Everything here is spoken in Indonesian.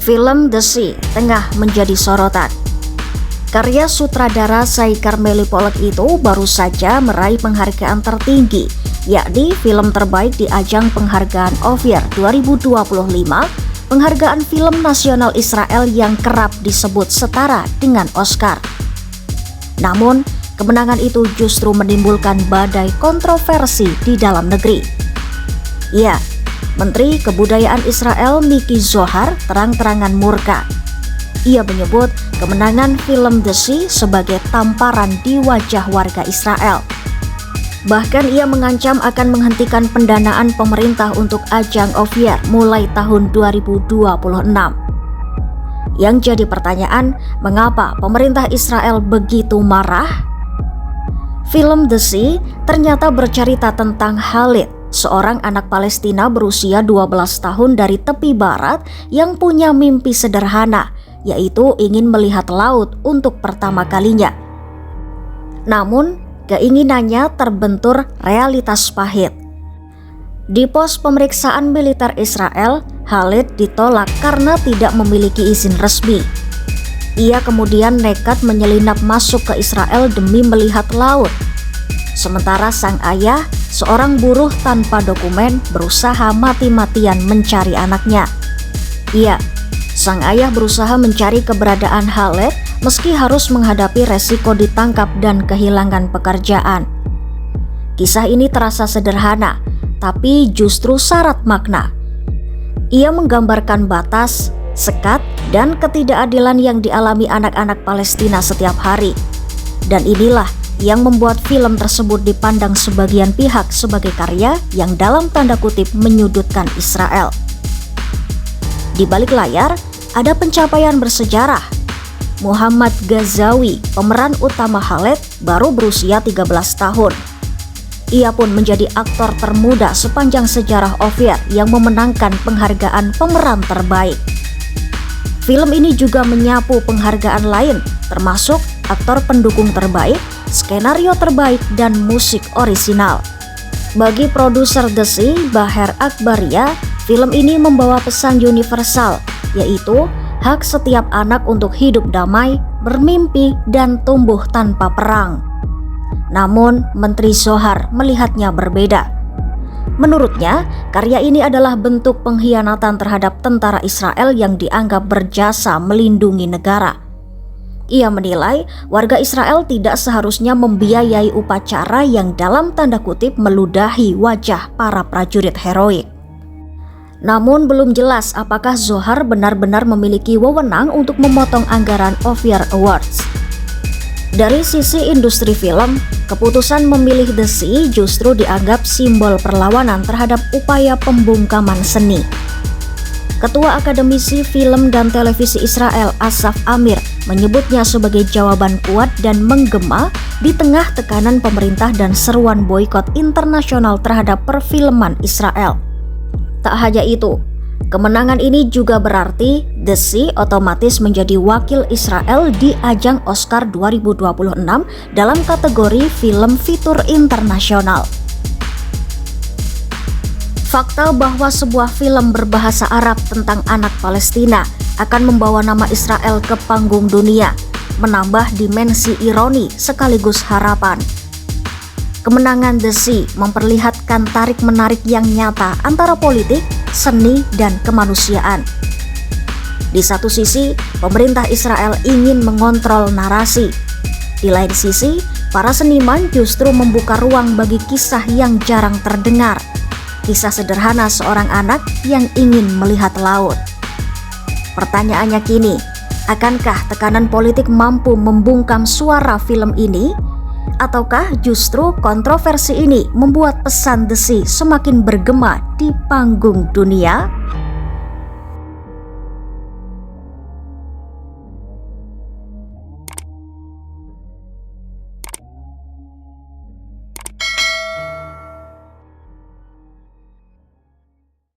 Film The Sea tengah menjadi sorotan. Karya sutradara Sai Carmeli Polak itu baru saja meraih penghargaan tertinggi, yakni film terbaik di ajang penghargaan Ophir 2025, penghargaan film nasional Israel yang kerap disebut setara dengan Oscar. Namun, kemenangan itu justru menimbulkan badai kontroversi di dalam negeri. Ya, Menteri Kebudayaan Israel Miki Zohar terang-terangan murka. Ia menyebut kemenangan film The Sea sebagai tamparan di wajah warga Israel. Bahkan ia mengancam akan menghentikan pendanaan pemerintah untuk ajang Ophir mulai tahun 2026. Yang jadi pertanyaan, mengapa pemerintah Israel begitu marah? Film The Sea ternyata bercerita tentang Khalid, seorang anak Palestina berusia 12 tahun dari tepi barat yang punya mimpi sederhana, yaitu ingin melihat laut untuk pertama kalinya. Namun, keinginannya terbentur realitas pahit. Di pos pemeriksaan militer Israel, Khalid ditolak karena tidak memiliki izin resmi. Ia kemudian nekat menyelinap masuk ke Israel demi melihat laut. Sementara sang ayah, seorang buruh tanpa dokumen, berusaha mati-matian mencari anaknya. Iya, sang ayah berusaha mencari keberadaan Khalid meski harus menghadapi resiko ditangkap dan kehilangan pekerjaan. Kisah ini terasa sederhana, tapi justru syarat makna. Ia menggambarkan batas, sekat, dan ketidakadilan yang dialami anak-anak Palestina setiap hari. Dan inilah yang membuat film tersebut dipandang sebagian pihak sebagai karya yang dalam tanda kutip menyudutkan Israel. Di balik layar, ada pencapaian bersejarah. Muhammad Ghazawi, pemeran utama Khalid, baru berusia 13 tahun. Ia pun menjadi aktor termuda sepanjang sejarah Ophir yang memenangkan penghargaan pemeran terbaik. Film ini juga menyapu penghargaan lain, termasuk aktor pendukung terbaik, skenario terbaik, dan musik orisinal. Bagi produser The Sea, Baher Akbaria, film ini membawa pesan universal, yaitu hak setiap anak untuk hidup damai, bermimpi, dan tumbuh tanpa perang. Namun, Menteri Zohar melihatnya berbeda. Menurutnya, karya ini adalah bentuk pengkhianatan terhadap tentara Israel yang dianggap berjasa melindungi negara. Ia menilai warga Israel tidak seharusnya membiayai upacara yang dalam tanda kutip meludahi wajah para prajurit heroik. Namun belum jelas apakah Zohar benar-benar memiliki wewenang untuk memotong anggaran Ophir Awards. Dari sisi industri film, keputusan memilih The Sea justru dianggap simbol perlawanan terhadap upaya pembungkaman seni. Ketua Akademisi Film dan Televisi Israel Asaf Amir menyebutnya sebagai jawaban kuat dan menggema di tengah tekanan pemerintah dan seruan boikot internasional terhadap perfilman Israel. Tak hanya itu, kemenangan ini juga berarti The Sea otomatis menjadi wakil Israel di ajang Oscar 2026 dalam kategori film fitur internasional. Fakta bahwa sebuah film berbahasa Arab tentang anak Palestina akan membawa nama Israel ke panggung dunia, menambah dimensi ironi sekaligus harapan. Kemenangan The Sea memperlihatkan tarik-menarik yang nyata antara politik, seni, dan kemanusiaan. Di satu sisi, pemerintah Israel ingin mengontrol narasi. Di lain sisi, para seniman justru membuka ruang bagi kisah yang jarang terdengar. Kisah sederhana seorang anak yang ingin melihat laut. Pertanyaannya kini, akankah tekanan politik mampu membungkam suara film ini? Ataukah justru kontroversi ini membuat pesan The Sea semakin bergema di panggung dunia?